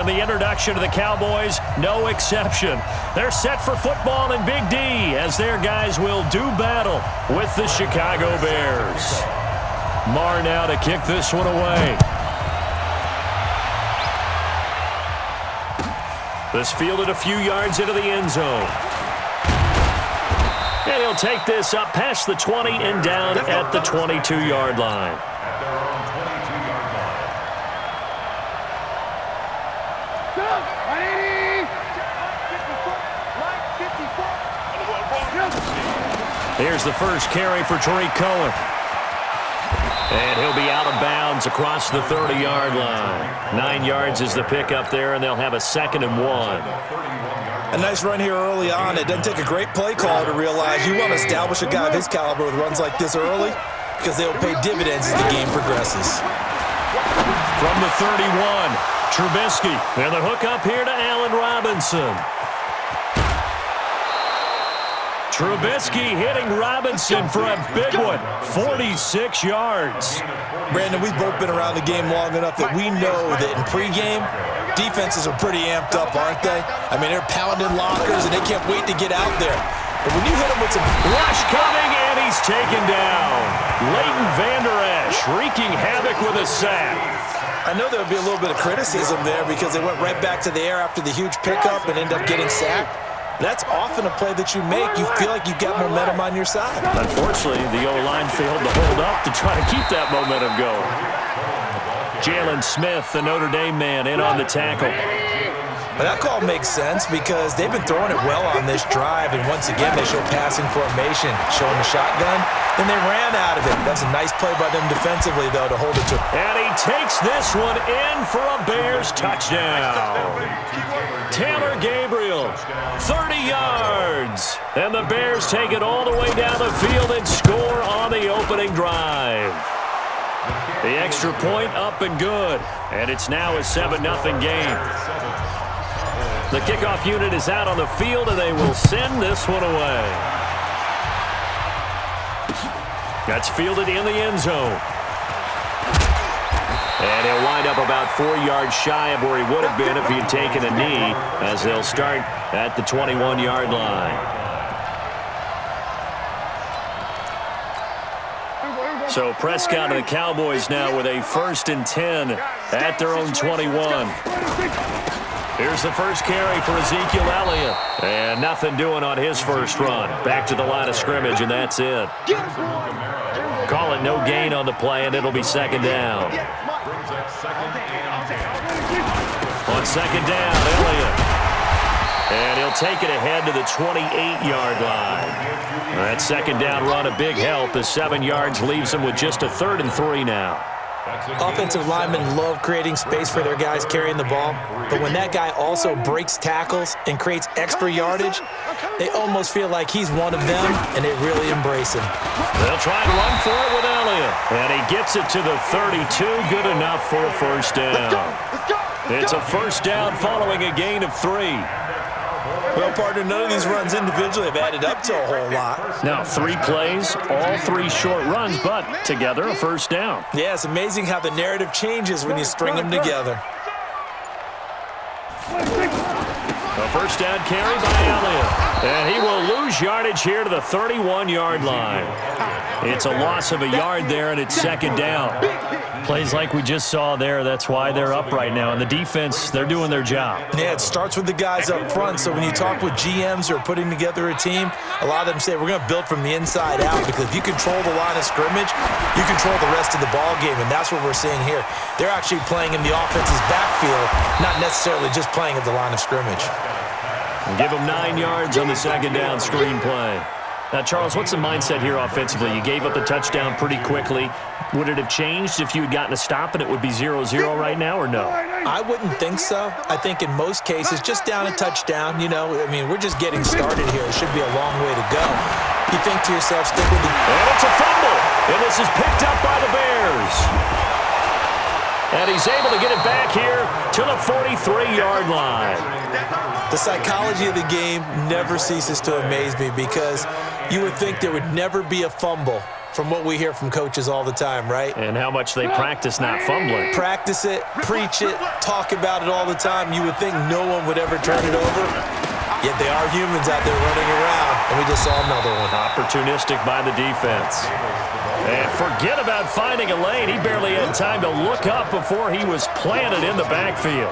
The introduction to the Cowboys, no exception. They're set for football in Big D as their guys will do battle with the Chicago Bears. Marr now to kick this one away. This fielded a few yards into the end zone. And he'll take this up past the 20 and down at the 22-yard line. Here's the first carry for Tariq Cohen. And he'll be out of bounds across the 30-yard line. 9 yards is the pickup there, and they'll have a 2nd and 1. A nice run here early on. It doesn't take a great play call to realize you want to establish a guy of his caliber with runs like this early because they'll pay dividends as the game progresses. From the 31, Trubisky. And the hook up here to Allen Robinson. Trubisky hitting Robinson for a big one, 46 yards. Brandon, we've both been around the game long enough that we know that in pregame, defenses are pretty amped up, aren't they? I mean, they're pounding lockers, and they can't wait to get out there. But when you hit them with some rush coming, and he's taken down. Leighton Vander Esch wreaking havoc with a sack. I know there'll be a little bit of criticism there because they went right back to the air after the huge pickup and end up getting sacked. That's often a play that you make. You feel like you've got momentum on your side. Unfortunately, the O-line failed to hold up to try to keep that momentum going. Jalen Smith, the Notre Dame man, in on the tackle. But that call makes sense because they've been throwing it well on this drive, and once again, they show passing formation, showing the shotgun. Then they ran out of it. That's a nice play by them defensively, though, to hold it to. And he takes this one in for a Bears touchdown. Taylor Gabriel, 30 yards. And the Bears take it all the way down the field and score on the opening drive. The extra point up and good. And it's now a 7-0 game. The kickoff unit is out on the field, and they will send this one away. That's fielded in the end zone. And he'll wind up about 4 yards shy of where he would have been if he had taken a knee, as they'll start at the 21-yard line. So Prescott and the Cowboys now with a 1st and 10 at their own 21. Here's the first carry for Ezekiel Elliott. And nothing doing on his first run. Back to the line of scrimmage, and that's it. Call it no gain on the play, and it'll be 2nd down. On 2nd down, Elliott. And he'll take it ahead to the 28-yard line. That 2nd down run, a big help. The 7 yards leaves them with just a 3rd and 3 now. Offensive linemen love creating space for their guys carrying the ball, but when that guy also breaks tackles and creates extra yardage, they almost feel like he's one of them, and they really embrace him. They'll try and run for it with Elliott, and he gets it to the 32, good enough for a 1st down. It's a 1st down following a gain of 3. Well, partner, none of these runs individually have added up to a whole lot. Now, 3 plays, all 3 short runs, but together a 1st down. Yeah, it's amazing how the narrative changes when you string them together. A 1st down carry by Elliott. And he will lose yardage here to the 31-yard line. It's a loss of a yard there, and it's 2nd down. Plays like we just saw there, that's why they're up right now. And the defense, they're doing their job. Yeah, it starts with the guys up front. So when you talk with GMs who are putting together a team, a lot of them say we're going to build from the inside out, because if you control the line of scrimmage, you control the rest of the ball game, and that's what we're seeing here. They're actually playing in the offense's backfield, not necessarily just playing at the line of scrimmage. Give them 9 yards on the 2nd down screen play. Now, Charles, what's the mindset here offensively? You gave up the touchdown pretty quickly. Would it have changed if you had gotten a stop and it would be 0-0 right now, or no? I wouldn't think so. I think in most cases, just down a touchdown, you know, I mean, we're just getting started here. It should be a long way to go. You think to yourself, stick with the... And it's a fumble, and this is picked up by the Bears. And he's able to get it back here to the 43-yard line. The psychology of the game never ceases to amaze me, because you would think there would never be a fumble from what we hear from coaches all the time, right? And how much they practice not fumbling. Practice it, preach it, talk about it all the time. You would think no one would ever turn it over, yet they are humans out there running around, and we just saw another one. Opportunistic by the defense. And forget about finding a lane. He barely had time to look up before he was planted in the backfield.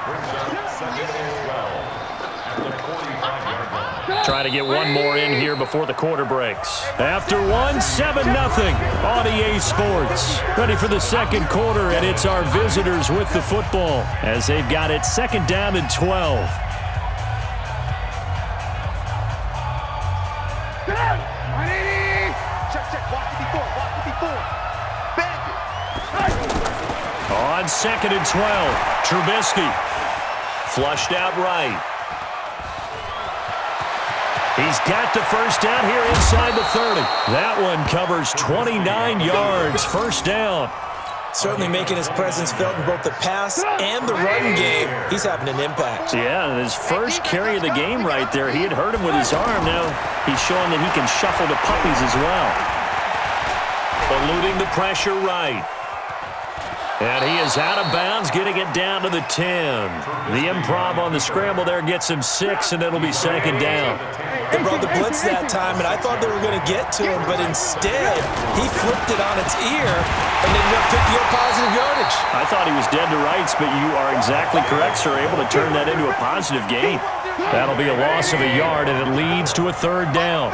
Trying to get one more in here before the quarter breaks. After one, 7-0 on EA Sports. Ready for the second quarter, and it's our visitors with the football as they've got it 2nd down and 12. On 2nd and 12, Trubisky flushed out right. He's got the first down here inside the 30. That one covers 29 yards, first down. Certainly making his presence felt in both the pass and the run game. He's having an impact. Yeah, and his first carry of the game right there, he had hurt him with his arm. Now he's showing that he can shuffle the puppies as well. Eluding the pressure right. And he is out of bounds, getting it down to the 10. The improv on the scramble there gets him 6, and it'll be 2nd down. They brought the blitz that time, and I thought they were going to get to him, but instead, he flipped it on its ear and ended up picking up positive yardage. I thought he was dead to rights, but you are exactly correct, sir, able to turn that into a positive gain. That'll be a loss of a yard, and it leads to a 3rd down.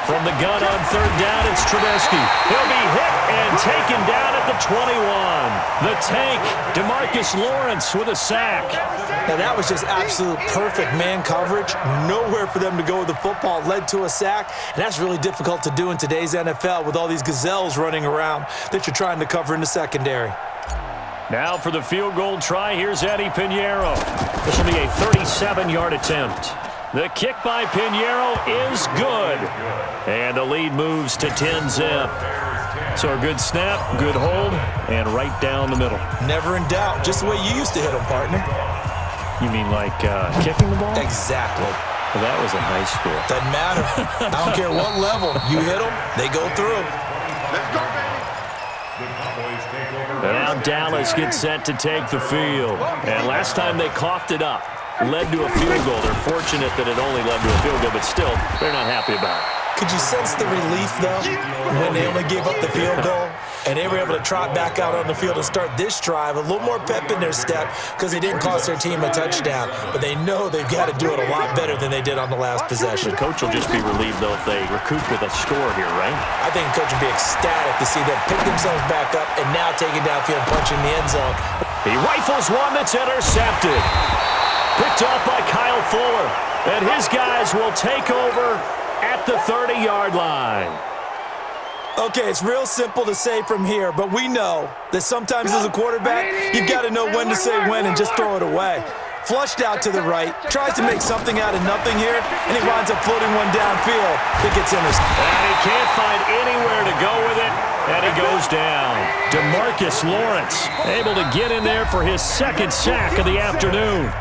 From the gun on 3rd down, it's Trubisky. He'll be hit and taken down at the 21. The tank, DeMarcus Lawrence with a sack. Now that was just absolute perfect man coverage. Nowhere for them to go with the football. Led to a sack, and that's really difficult to do in today's NFL with all these gazelles running around that you're trying to cover in the secondary. Now for the field goal try, here's Eddie Pinheiro. This will be a 37-yard attempt. The kick by Pinheiro is good. And the lead moves to 10-zip. So a good snap, good hold, and right down the middle. Never in doubt. Just the way you used to hit them, partner. You mean like kicking the ball? Exactly. Well, that was in high school. Doesn't matter. I don't care what level. You hit them, they go through. And now Dallas gets set to take the field. And last time they coughed it up. Led to a field goal. They're fortunate that it only led to a field goal, but still, they're not happy about it. Could you sense the relief, though, when they only gave up the field goal and they were able to trot back out on the field and start this drive? A little more pep in their step because they didn't cost their team a touchdown, but they know they've got to do it a lot better than they did on the last possession. The coach will just be relieved, though, if they recoup with a score here, right? I think the coach will be ecstatic to see them pick themselves back up and now take it downfield and punch in the end zone. He rifles one that's intercepted. Picked off by Kyle Fuller. And his guys will take over at the 30-yard line. Okay, it's real simple to say from here, but we know that sometimes as a quarterback, you've got to know when to say when and just throw it away. Flushed out to the right, tries to make something out of nothing here, and he winds up floating one downfield that gets intercepted. And he can't find anywhere to go with it, and he goes down. DeMarcus Lawrence able to get in there for his 2nd sack of the afternoon.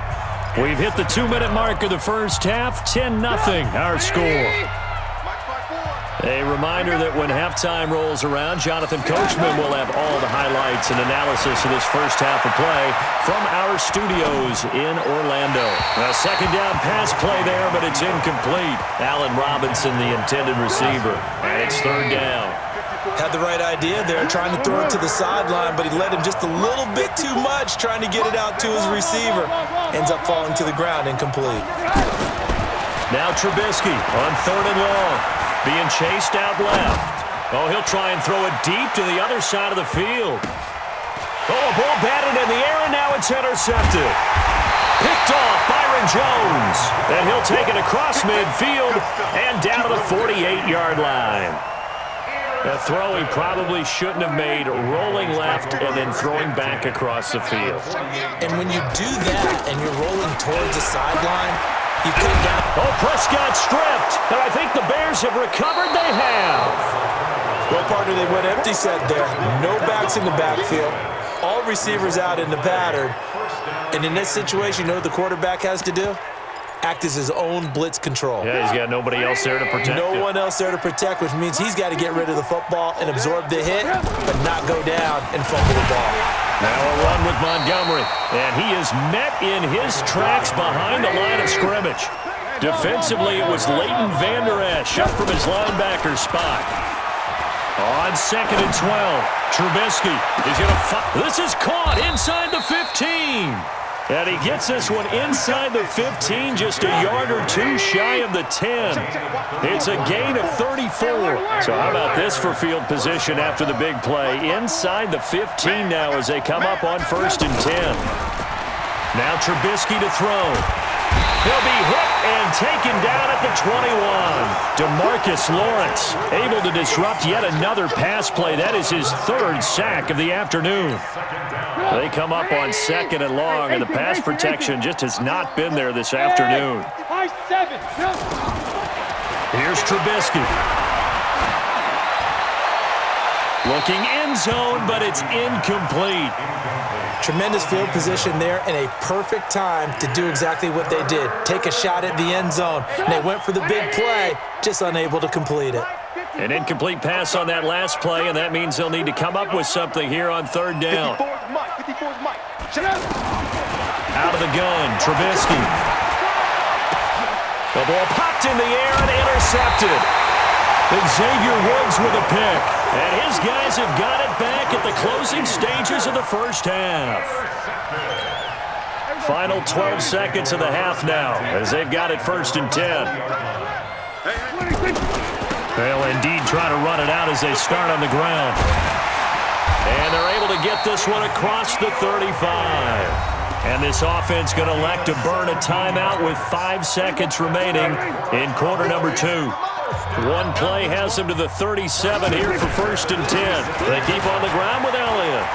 We've hit the 2-minute mark of the first half, 10-0 our score. A reminder that when halftime rolls around, Jonathan Coachman will have all the highlights and analysis of this first half of play from our studios in Orlando. A 2nd down pass play there, but it's incomplete. Allen Robinson, the intended receiver, and it's 3rd down. Had the right idea there, trying to throw it to the sideline, but he led him just a little bit too much, trying to get it out to his receiver. Ends up falling to the ground, incomplete. Now Trubisky on 3rd and long, being chased out left. Oh, he'll try and throw it deep to the other side of the field. Oh, a ball batted in the air, and now it's intercepted. Picked off Byron Jones, and he'll take it across midfield and down to the 48-yard line. A throw he probably shouldn't have made, rolling left and then throwing back across the field. And when you do that and you're rolling towards the sideline, you could have got... Oh, Prescott stripped, and I think the Bears have recovered. They have. Well, partner, they went empty set there. No backs in the backfield. All receivers out in the pattern. And in this situation, you know what the quarterback has to do? act as his own blitz control. Yeah, he's got nobody else there to protect him. No one else there to protect, which means he's got to get rid of the football and absorb the hit, but not go down and fumble the ball. Now a run with Montgomery, and he is met in his tracks behind the line of scrimmage. Defensively, it was Leighton Vander Esch up from his linebacker spot. On 2nd and 12, Trubisky is going to this is caught inside the 15. And he gets this one inside the 15, just a yard or two shy of the 10. It's a gain of 34. So how about this for field position after the big play? Inside the 15 now as they come up on 1st and 10. Now Trubisky to throw. He'll be hit and taken down at the 21. DeMarcus Lawrence able to disrupt yet another pass play. That is his 3rd sack of the afternoon. They come up on 2nd and long, and the pass protection just has not been there this afternoon. Here's Trubisky. Looking end zone, but it's incomplete. Tremendous field position there and a perfect time to do exactly what they did. Take a shot at the end zone. And they went for the big play, just unable to complete it. An incomplete pass on that last play, and that means they'll need to come up with something here on 3rd down. Out of the gun, Trubisky. The ball popped in the air and intercepted. Xavier Woods with a pick. And his guys have got it back at the closing stages of the 1st half. Final 12 seconds of the half now as they've got it 1st and 10. They'll indeed try to run it out as they start on the ground. And they're able to get this one across the 35. And this offense going to elect to burn a timeout with 5 seconds remaining in quarter number 2. One play has them to the 37 here for 1st and 10. They keep on the ground with Elliott.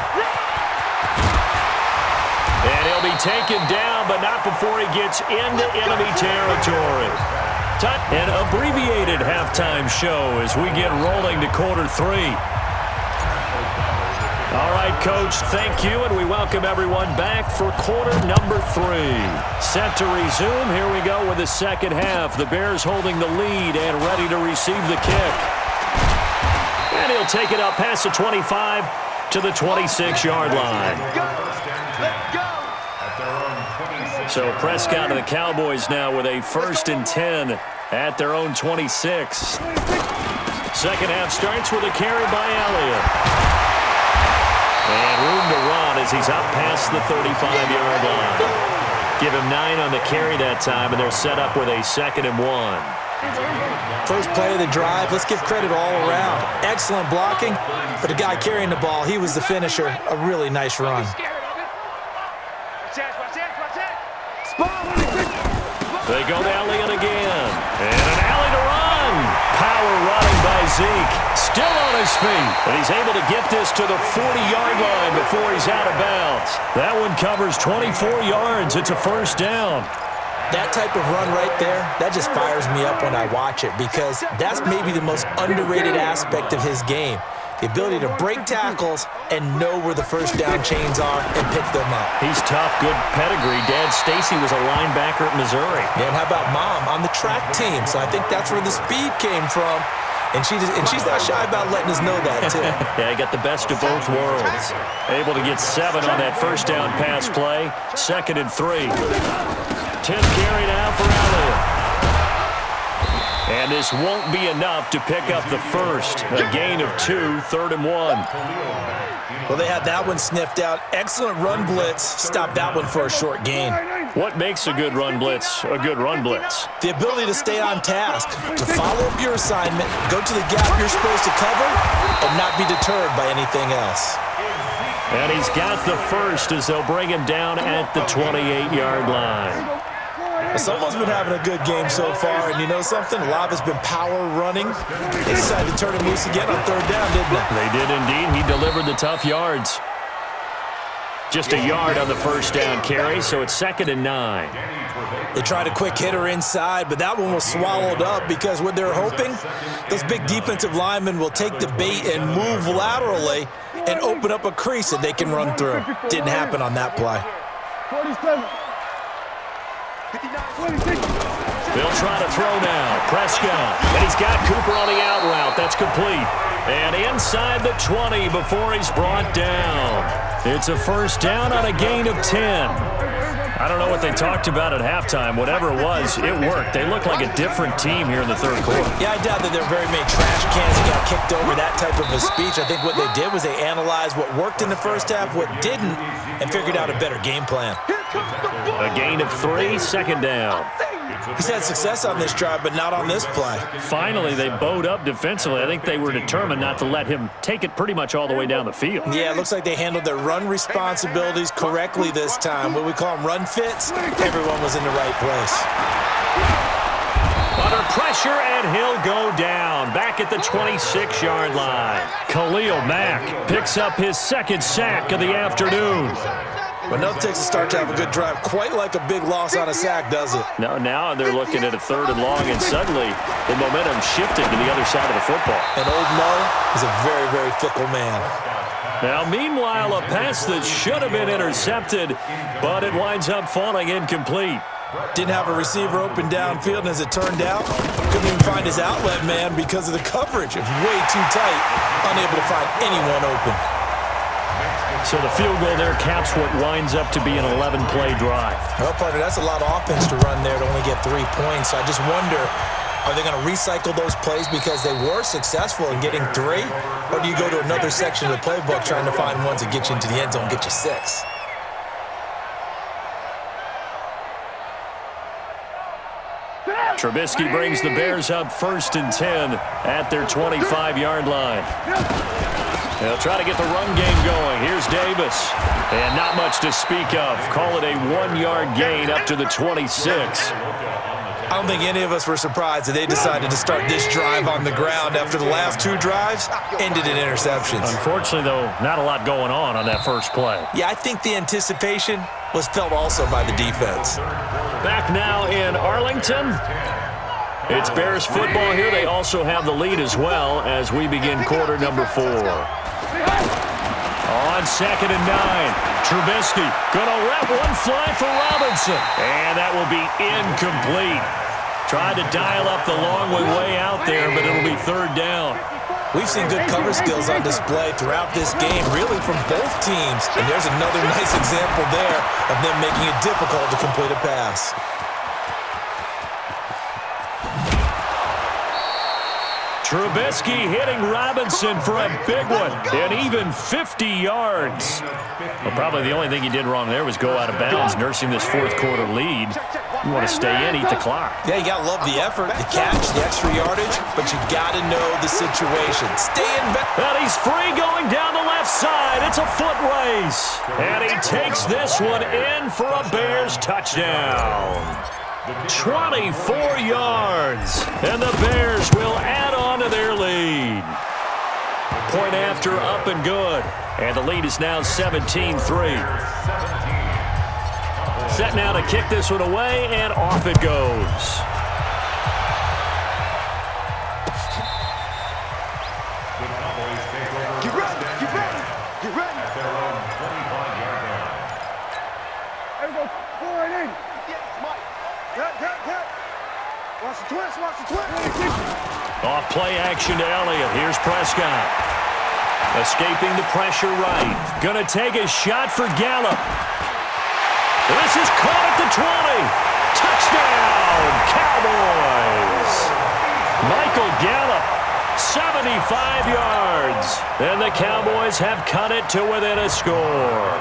And he'll be taken down, but not before he gets into enemy territory. An abbreviated halftime show as we get rolling to quarter 3. All right, Coach, thank you, and we welcome everyone back for quarter number 3. Set to resume. Here we go with the 2nd half. The Bears holding the lead and ready to receive the kick. And he'll take it up past the 25 to the 26-yard line. So Prescott and the Cowboys now with a 1st and 10 at their own 26. 2nd half starts with a carry by Elliott. And room to run as he's up past the 35-yard line. Give him 9 on the carry that time, and they're set up with a 2nd and 1. First play of the drive, let's give credit all around. Excellent blocking, but the guy carrying the ball, he was the finisher. A really nice run. They go to Elliott again. And an alley to run. Power running by Zeke. Still on his feet. And he's able to get this to the 40-yard line before he's out of bounds. That one covers 24 yards. It's a 1st down. That type of run right there, that just fires me up when I watch it because that's maybe the most underrated aspect of his game. The ability to break tackles and know where the 1st down chains are and pick them up. He's tough, good pedigree. Dad Stacy was a linebacker at Missouri. And how about Mom on the track team? So I think that's where the speed came from. And she's not shy about letting us know that, too. Yeah, he got the best of both worlds. Able to get 7 on that 1st down pass play. 2nd and 3. 10 carry now for Elliott. And this won't be enough to pick up the 1st. A gain of 2, 3rd and 1. Well, they had that one sniffed out. Excellent run blitz. Stopped that one for a short gain. What makes a good run blitz a good run blitz? The ability to stay on task, to follow up your assignment, go to the gap you're supposed to cover, and not be deterred by anything else. And he's got the 1st as they'll bring him down at the 28-yard line. Someone's been having a good game so far, and you know something? A lot has been power running. They decided to turn him loose again on 3rd down, didn't they? They did indeed. He delivered the tough yards. Just a yard on the 1st down carry, so it's 2nd and 9. They tried a quick hitter inside, but that one was swallowed up because what they're hoping, those big defensive linemen will take the bait and move laterally and open up a crease that they can run through. Didn't happen on that play. 47. 59. They'll try to throw now. Prescott. And he's got Cooper on the out route. That's complete. And inside the 20 before he's brought down. It's a first down on a gain of 10. I don't know what they talked about at halftime. Whatever it was, it worked. They look like a different team here in the third quarter. Yeah, I doubt that there were very many trash cans that got kicked over, that type of a speech. I think what they did was they analyzed what worked in the first half, what didn't, and figured out a better game plan. A gain of 3, second down. He's had success on this drive, but not on this play. Finally, they bowed up defensively. I think they were determined not to let him take it pretty much all the way down the field. Yeah, it looks like they handled their run responsibilities correctly this time. What we call them run fits, everyone was in the right place. Under pressure, and he'll go down. Back at the 26-yard line. Khalil Mack picks up his second sack of the afternoon. But nothing takes a start to have a good drive quite like a big loss on a sack, does it? No, now they're looking at a 3rd and long, and suddenly the momentum shifted to the other side of the football. And old Mo is a very, very fickle man. Now, meanwhile, a pass that should have been intercepted, but it winds up falling incomplete. Didn't have a receiver open downfield, and as it turned out, couldn't even find his outlet man because of the coverage. It was way too tight, unable to find anyone open. So the field goal there caps what winds up to be an 11-play drive. Well, partner, that's a lot of offense to run there to only get 3 points. I just wonder, are they going to recycle those plays because they were successful in getting 3? Or do you go to another section of the playbook trying to find ones that get you into the end zone and get you 6? Trubisky brings the Bears up 1st and 10 at their 25-yard line. They'll try to get the run game going. Here's Davis. And not much to speak of. Call it a 1-yard gain up to the 26. I don't think any of us were surprised that they decided to start this drive on the ground after the last 2 drives ended in interceptions. Unfortunately, though, not a lot going on that first play. Yeah, I think the anticipation was felt also by the defense. Back now in Arlington. It's Bears football here. They also have the lead as well as we begin quarter number 4. On 2nd and 9, Trubisky gonna let one fly for Robinson, and that will be incomplete. Tried to dial up the long way out there, but it'll be 3rd down. We've seen good cover skills on display throughout this game, really from both teams, and there's another nice example there of them making it difficult to complete a pass. Trubisky hitting Robinson for a big one, and even 50 yards. Well, probably the only thing he did wrong there was go out of bounds, nursing this 4th quarter lead. You want to stay in, eat the clock. Yeah, you got to love the effort, the catch, the extra yardage, but you got to know the situation. Stay in back. And he's free going down the left side. It's a foot race. And he takes this one in for a Bears touchdown. 24 yards, and the Bears will add on to their lead. Point after up and good, and the lead is now 17-3. Set now to kick this one away, and off it goes. Get ready, get ready, get ready. There we go, 480. Watch the twist, watch the twist. Off play action to Elliott. Here's Prescott. Escaping the pressure right. Gonna take a shot for Gallup. This is caught at the 20. Touchdown, Cowboys. Michael Gallup, 75 yards. And the Cowboys have cut it to within a score.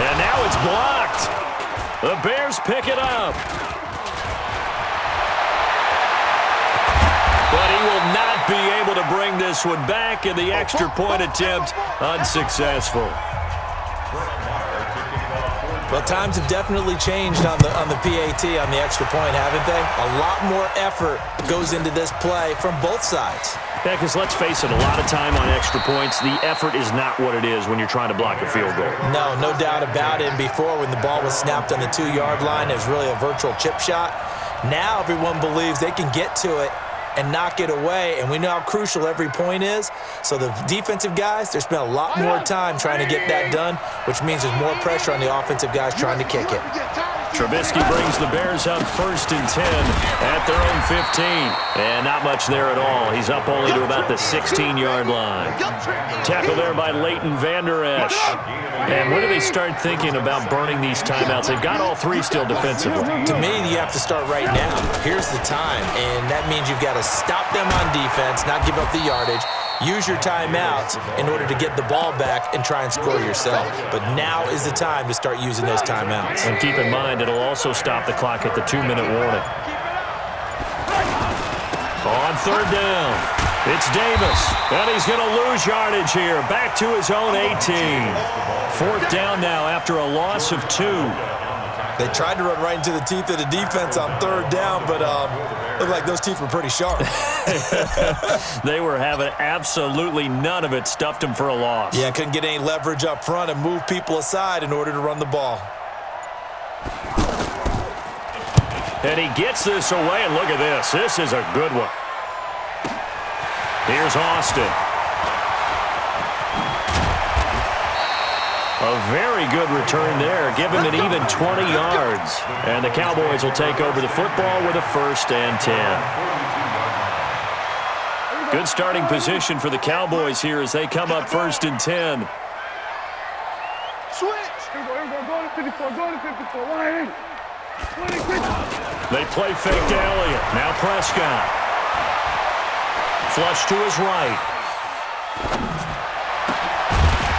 And now it's blocked. The Bears pick it up. But he will not be able to bring this one back, and the extra point attempt unsuccessful. Well, times have definitely changed on the PAT, on the extra point, haven't they? A lot more effort goes into this play from both sides. Yeah, because let's face it, a lot of time on extra points, the effort is not what it is when you're trying to block a field goal. No doubt about it. And before, when the ball was snapped on the 2-yard line, it was really a virtual chip shot. Now everyone believes they can get to it and knock it away, and we know how crucial every point is. So the defensive guys, they spent a lot more time trying to get that done, which means there's more pressure on the offensive guys trying to kick it. Trubisky brings the Bears up 1st and 10 at their own 15. And not much there at all. He's up only to about the 16-yard line. Tackled there by Leighton Vander Esch. And when do they start thinking about burning these timeouts? They've got all 3 still defensively. To me, you have to start right now. Here's the time, and that means you've got to stop them on defense, not give up the yardage, use your timeouts in order to get the ball back and try and score yourself. But now is the time to start using those timeouts. And keep in mind, it'll also stop the clock at the 2-minute warning. On 3rd down, it's Davis, and he's going to lose yardage here. Back to his own 18. 4th down now after a loss of 2. They tried to run right into the teeth of the defense on 3rd down, but looked like those teeth were pretty sharp. They were having absolutely none of it. Stuffed him for a loss. Yeah, couldn't get any leverage up front and move people aside in order to run the ball. And he gets this away, and look at this. This is a good one. Here's Austin. A very good return there. Give him an even 20 yards. And the Cowboys will take over the football with a 1st and 10. Good starting position for the Cowboys here as they come up 1st and 10. Switch. Here we go. Go to 54. Go to 54. 180. They play fake to Elliott. Now Prescott. Flush to his right.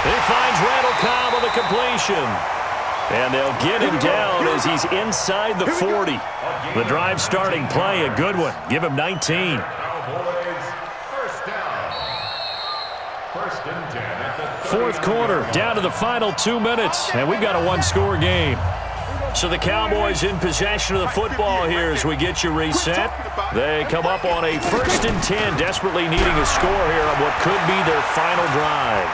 He finds Randall Cobb with a completion. And they'll get him down as he's inside the 40. The drive starting play, a good one. Give him 19. Fourth quarter, down to the final 2 minutes, and we've got a 1-score game. So the Cowboys in possession of the football here as we get you reset. They come up on a 1st and 10, desperately needing a score here on what could be their final drive.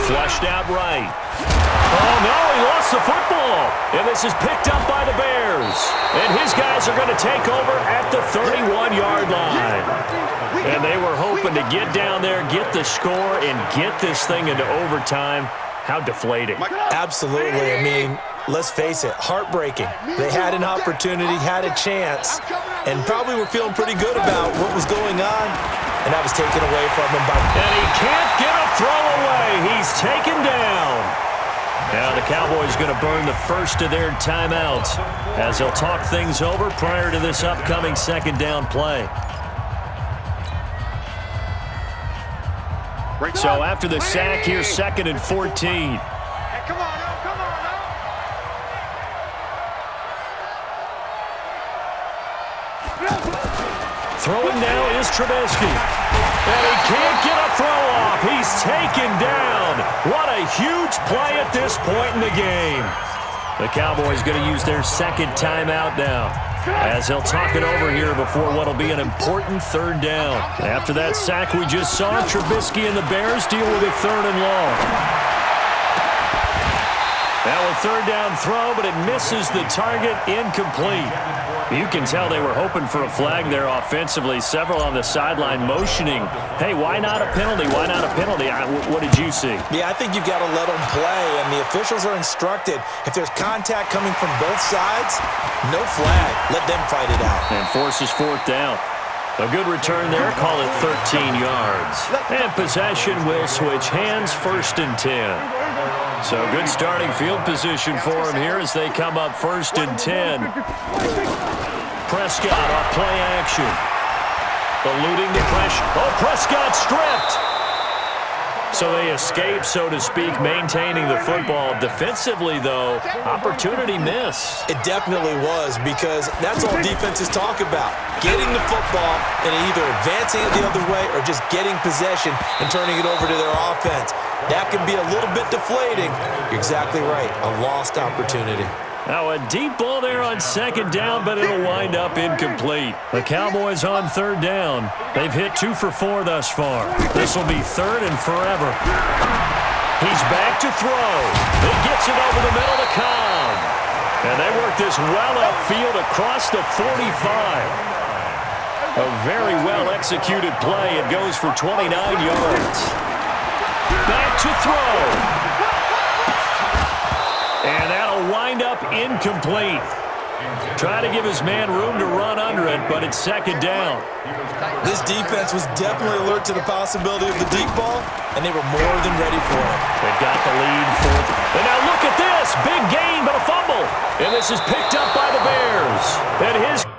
Flushed out right. Oh, no, he lost the football. And this is picked up by the Bears. And his guys are going to take over at the 31-yard line. And they were hoping to get down there, get the score, and get this thing into overtime. How deflating. Absolutely. I mean, let's face it, heartbreaking. They had an opportunity, had a chance, and probably were feeling pretty good about what was going on, and that was taken away from him. And he can't get a throw away. He's taken down. Now the Cowboys going to burn the first of their timeouts as they'll talk things over prior to this upcoming 2nd down play. So after the sack, here's 2nd and 14. Hey, come on, now. Throwing now is Trubisky. And he can't get a throw off. He's taken down. What a huge play at this point in the game. The Cowboys going to use their 2nd timeout now as they'll talk it over here before what will be an important 3rd down. After that sack we just saw, Trubisky and the Bears deal with a 3rd and long. Now a 3rd down throw, but it misses the target, incomplete. You can tell they were hoping for a flag there offensively. Several on the sideline motioning, hey, why not a penalty? Why not a penalty? What did you see? Yeah, I think you've got to let them play, and the officials are instructed. If there's contact coming from both sides, no flag. Let them fight it out. And forces 4th down. A good return there, call it 13 yards. And possession will switch hands, 1st and 10. So good starting field position for him here as they come up 1st and 10. Prescott off play action. Eluding the pressure. Oh, Prescott stripped. So they escape, so to speak, maintaining the football. Defensively, though, opportunity miss. It definitely was, because that's all defenses talk about. Getting the football and either advancing it the other way or just getting possession and turning it over to their offense. That can be a little bit deflating. You're exactly right. A lost opportunity. Now a deep ball there on 2nd down, but it'll wind up incomplete. The Cowboys on 3rd down. They've hit 2 for 4 thus far. This will be 3rd and forever. He's back to throw. He gets it over the middle to Cobb. And they work this well upfield across the 45. A very well-executed play. It goes for 29 yards. Back to throw. And that'll wind up incomplete. Try to give his man room to run under it, but it's second down. This defense was definitely alert to the possibility of the deep ball, and they were more than ready for it. They've got the lead fourth. And now look at this. Big gain, but a fumble. And this is picked up by the Bears. And his